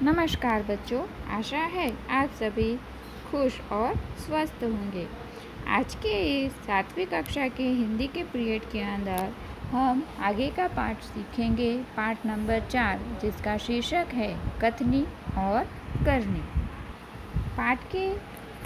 नमस्कार बच्चों, आशा है आप सभी खुश और स्वस्थ होंगे। आज के इस 7वीं कक्षा के हिंदी के पीरियड के अंदर हम आगे का पाठ सीखेंगे, पाठ नंबर 4, जिसका शीर्षक है कथनी और करनी। पाठ के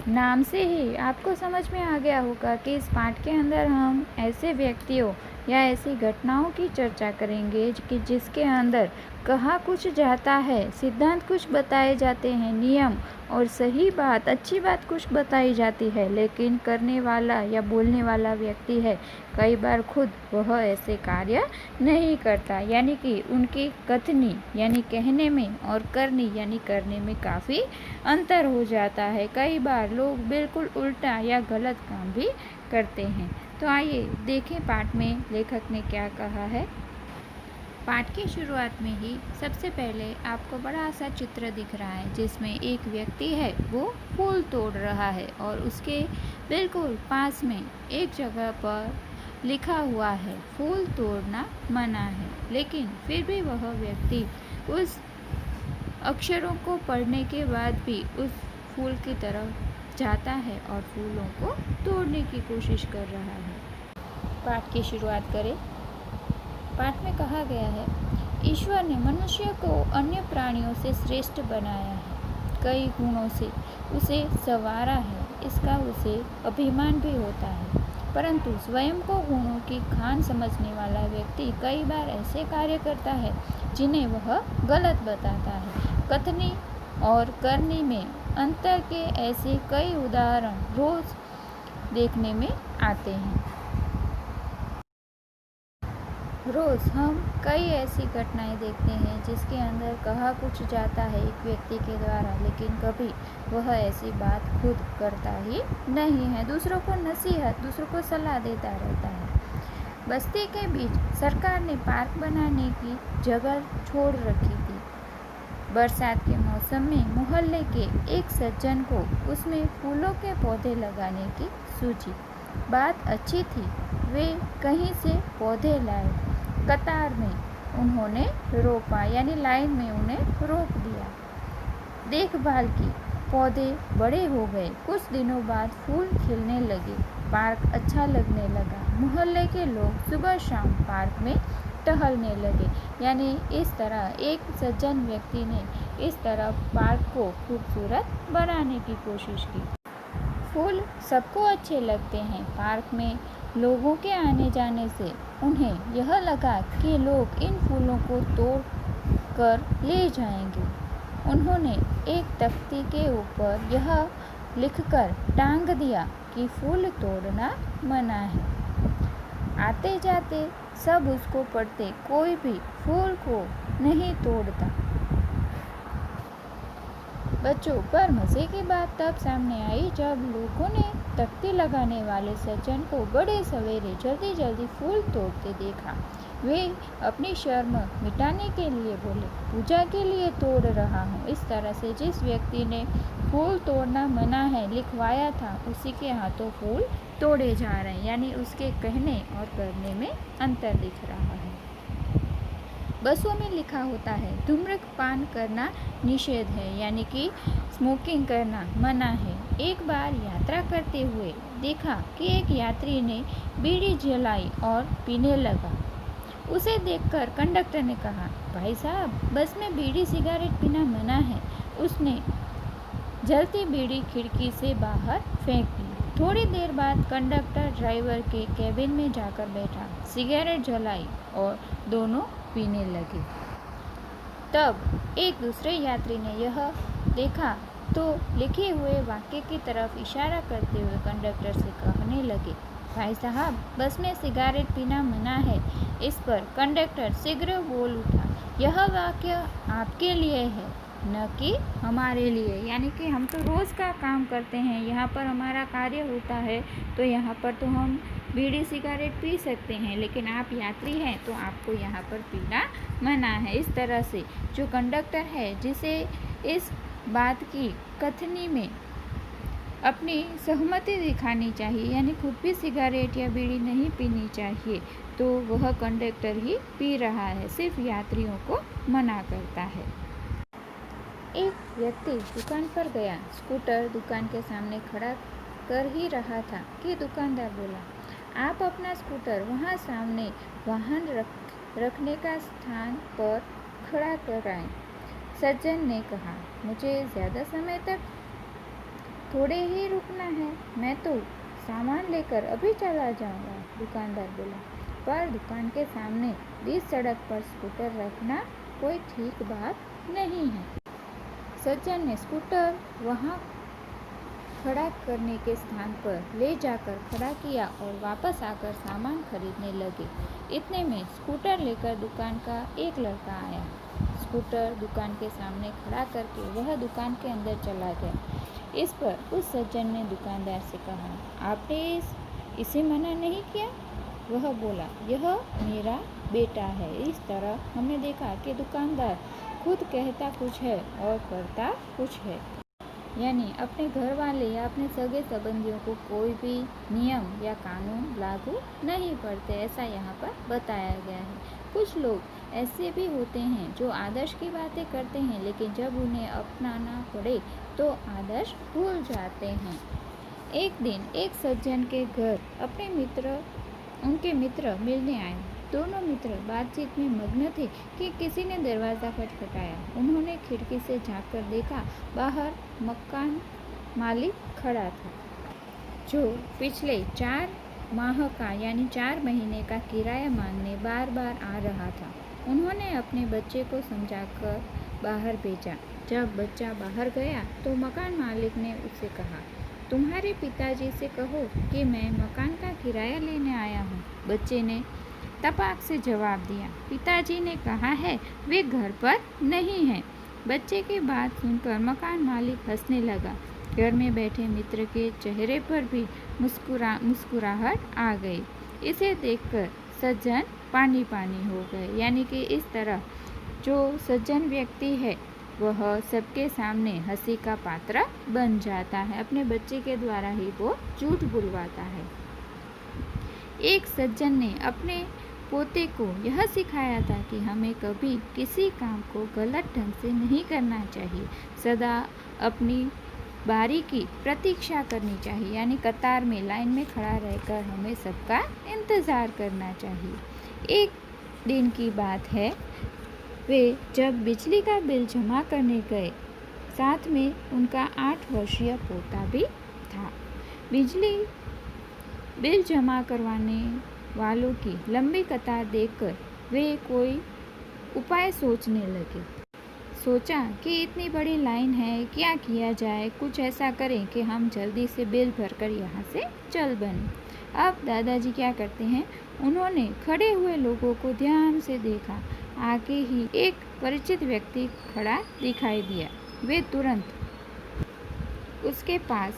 नाम से ही आपको समझ में आ गया होगा कि इस पाठ के अंदर हम ऐसे व्यक्तियों या ऐसी घटनाओं की चर्चा करेंगे कि जिसके अंदर कहा कुछ जाता है, सिद्धांत कुछ बताए जाते हैं, नियम और सही बात, अच्छी बात कुछ बताई जाती है, लेकिन करने वाला या बोलने वाला व्यक्ति है कई बार खुद वह ऐसे कार्य नहीं करता, यानी कि उनकी कथनी यानी कहने में और करनी यानी करने में काफ़ी अंतर हो जाता है। कई बार लोग बिल्कुल उल्टा या गलत काम भी करते हैं। तो आइए देखें पाठ में लेखक ने क्या कहा है। पाठ की शुरुआत में ही सबसे पहले आपको बड़ा सा चित्र दिख रहा है जिसमें एक व्यक्ति है, वो फूल तोड़ रहा है और उसके बिल्कुल पास में एक जगह पर लिखा हुआ है फूल तोड़ना मना है, लेकिन फिर भी वह व्यक्ति उस अक्षरों को पढ़ने के बाद भी उस फूल की तरफ जाता है और फूलों को तोड़ने की कोशिश कर रहा है। पाठ की शुरुआत करें। पाठ में कहा गया है, ईश्वर ने मनुष्य को अन्य प्राणियों से श्रेष्ठ बनाया है, कई गुणों से उसे संवारा है, इसका उसे अभिमान भी होता है, परंतु स्वयं को गुणों की खान समझने वाला व्यक्ति कई बार ऐसे कार्य करता है जिन्हें वह गलत बताता है। कथनी और करनी में अंतर के ऐसे कई उदाहरण रोज देखने में आते हैं। रोज़ हम कई ऐसी घटनाएं देखते हैं जिसके अंदर कहा कुछ जाता है एक व्यक्ति के द्वारा, लेकिन कभी वह ऐसी बात खुद करता ही नहीं है, दूसरों को नसीहत, दूसरों को सलाह देता रहता है। बस्ती के बीच सरकार ने पार्क बनाने की जगह छोड़ रखी थी। बरसात के मौसम में मोहल्ले के एक सज्जन को उसमें फूलों के पौधे लगाने की सूझी। बात अच्छी थी, वे कहीं से पौधे लाए, कतार में उन्होंने रोपा, यानी लाइन में उन्हें रोप दिया, देखभाल की, पौधे बड़े हो गए, कुछ दिनों बाद फूल खिलने लगे, पार्क अच्छा लगने लगा, मोहल्ले के लोग सुबह शाम पार्क में टहलने लगे। यानी इस तरह एक सज्जन व्यक्ति ने इस तरह पार्क को खूबसूरत बनाने की कोशिश की। फूल सबको अच्छे लगते हैं। पार्क में लोगों के आने जाने से उन्हें यह लगा कि लोग इन फूलों को तोड़ कर ले जाएंगे। उन्होंने एक तख्ती के ऊपर यह लिखकर टांग दिया कि फूल तोड़ना मना है। आते जाते सब उसको पढ़ते, कोई भी फूल को नहीं तोड़ता। बच्चों, पर मज़े की बात तब सामने आई जब लोगों ने तख्ती लगाने वाले सज्जन को बड़े सवेरे जल्दी जल्दी फूल तोड़ते देखा। वे अपनी शर्म मिटाने के लिए बोले, पूजा के लिए तोड़ रहा हूँ। इस तरह से जिस व्यक्ति ने फूल तोड़ना मना है लिखवाया था, उसी के हाथों फूल तोड़े जा रहे हैं, यानी उसके कहने और करने में अंतर दिख रहा है। बसों में लिखा होता है धूम्रपान करना निषेध है, यानी कि स्मोकिंग करना मना है। एक बार यात्रा करते हुए देखा कि एक यात्री ने बीड़ी जलाई और पीने लगा। उसे देखकर कंडक्टर ने कहा, भाई साहब, बस में बीड़ी सिगरेट पीना मना है। उसने जलती बीड़ी खिड़की से बाहर फेंक दी। थोड़ी देर बाद कंडक्टर ड्राइवर के केबिन में जाकर बैठा, सिगरेट जलाई और दोनों पीने लगे। तब एक दूसरे यात्री ने यह देखा तो लिखे हुए वाक्य की तरफ इशारा करते हुए कंडक्टर से कहने लगे, भाई साहब, बस में सिगरेट पीना मना है। इस पर कंडक्टर शीघ्र बोल उठा, यह वाक्य आपके लिए है, न कि हमारे लिए। यानी कि हम तो रोज़ का काम करते हैं, यहाँ पर हमारा कार्य होता है, तो यहाँ पर तो हम बीड़ी सिगरेट पी सकते हैं, लेकिन आप यात्री हैं तो आपको यहाँ पर पीना मना है। इस तरह से जो कंडक्टर है, जिसे इस बात की कथनी में अपनी सहमति दिखानी चाहिए, यानी खुद भी सिगरेट या बीड़ी नहीं पीनी चाहिए, तो वह कंडक्टर ही पी रहा है, सिर्फ यात्रियों को मना करता है। एक व्यक्ति दुकान पर गया। स्कूटर दुकान के सामने खड़ा कर ही रहा था कि दुकानदार बोला, आप अपना स्कूटर वहाँ सामने वाहन रखने का स्थान पर खड़ा कराएं। सज्जन ने कहा, मुझे ज़्यादा समय तक थोड़े ही रुकना है, मैं तो सामान लेकर अभी चला जाऊंगा। दुकानदार बोला, पर दुकान के सामने बीच सड़क पर स्कूटर रखना कोई ठीक बात नहीं है। सज्जन ने स्कूटर वहाँ खड़ा करने के स्थान पर ले जाकर खड़ा किया और वापस आकर सामान खरीदने लगे। इतने में स्कूटर लेकर दुकान का एक लड़का आया। स्कूटर दुकान के सामने खड़ा करके वह दुकान के अंदर चला गया। इस पर उस सज्जन ने दुकानदार से कहा, आपने इसे मना नहीं किया? वह बोला, यह मेरा बेटा है। इस तरह हमने देखा कि दुकानदार खुद कहता कुछ है और करता कुछ है, यानी अपने घर वाले या अपने सगे संबंधियों को कोई भी नियम या कानून लागू नहीं पड़ते, ऐसा यहाँ पर बताया गया है। कुछ लोग ऐसे भी होते हैं जो आदर्श की बातें करते हैं, लेकिन जब उन्हें अपनाना पड़े तो आदर्श भूल जाते हैं। एक दिन एक सज्जन के घर उनके मित्र मिलने आए। दोनों मित्र बातचीत में मग्न थे कि किसी ने दरवाज़ा खटखटाया। उन्होंने खिड़की से झांककर देखा, बाहर मकान मालिक खड़ा था, जो पिछले 4 माह का यानी 4 महीने का किराया मांगने बार बार आ रहा था। उन्होंने अपने बच्चे को समझाकर बाहर भेजा। जब बच्चा बाहर गया तो मकान मालिक ने उससे कहा, तुम्हारे पिताजी से कहो कि मैं मकान का किराया लेने आया हूँ। बच्चे ने तपाक से जवाब दिया, पिताजी ने कहा है वे घर पर नहीं हैं। बच्चे की बात सुनकर मकान मालिक हंसने लगा। घर में बैठे मित्र के चेहरे पर भी मुस्कुराहट आ गई। इसे देखकर सज्जन पानी पानी हो गए, यानी कि इस तरह जो सज्जन व्यक्ति है वह सबके सामने हंसी का पात्र बन जाता है। अपने बच्चे के द्वारा ही वो झूठ बुलवाता है। एक सज्जन ने अपने पोते को यह सिखाया था कि हमें कभी किसी काम को गलत ढंग से नहीं करना चाहिए। सदा अपनी बारी की प्रतीक्षा करनी चाहिए, यानी कतार में लाइन में खड़ा रहकर हमें सबका इंतज़ार करना चाहिए। एक दिन की बात है, वे जब बिजली का बिल जमा करने गए, साथ में उनका 8 वर्षीय पोता भी था। बिजली बिल जमा करवाने वालों की लंबी कतार देखकर वे कोई उपाय सोचने लगे। सोचा कि इतनी बड़ी लाइन है, क्या किया जाए, कुछ ऐसा करें कि हम जल्दी से बिल भरकर यहाँ से चल बनें। अब दादाजी क्या करते हैं, उन्होंने खड़े हुए लोगों को ध्यान से देखा। आगे ही एक परिचित व्यक्ति खड़ा दिखाई दिया। वे तुरंत उसके पास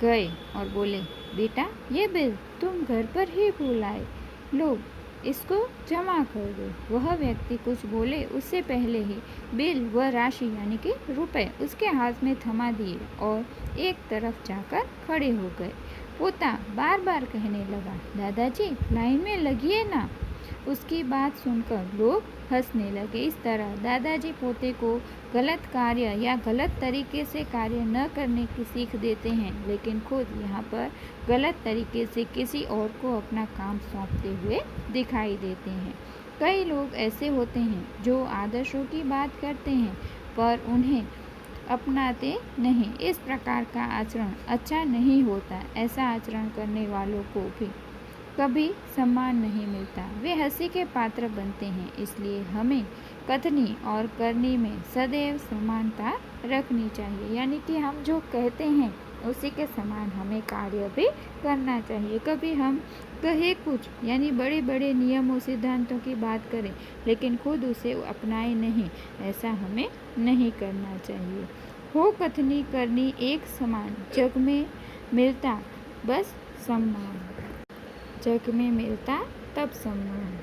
गए और बोले, बेटा ये बिल तुम घर पर ही भूल आए, लो इसको जमा कर दो। वह व्यक्ति कुछ बोले उससे पहले ही बिल व राशि यानी कि रुपए उसके हाथ में थमा दिए और एक तरफ जाकर खड़े हो गए। पोता बार बार कहने लगा, दादाजी लाइन में लगिए ना। उसकी बात सुनकर लोग हंसने लगे। इस तरह दादाजी पोते को गलत कार्य या गलत तरीके से कार्य न करने की सीख देते हैं, लेकिन खुद यहाँ पर गलत तरीके से किसी और को अपना काम सौंपते हुए दिखाई देते हैं। कई लोग ऐसे होते हैं जो आदर्शों की बात करते हैं पर उन्हें अपनाते नहीं। इस प्रकार का आचरण अच्छा नहीं होता। ऐसा आचरण करने वालों को भी कभी सम्मान नहीं मिलता, वे हंसी के पात्र बनते हैं। इसलिए हमें कथनी और करनी में सदैव समानता रखनी चाहिए, यानी कि हम जो कहते हैं उसी के समान हमें कार्य भी करना चाहिए। कभी हम कहे कुछ यानी बड़े बड़े नियमों सिद्धांतों की बात करें लेकिन खुद उसे अपनाए नहीं, ऐसा हमें नहीं करना चाहिए। हो कथनी करनी एक समान, जग में मिलता बस सम्मान, जग में मिलता तब सम्मान।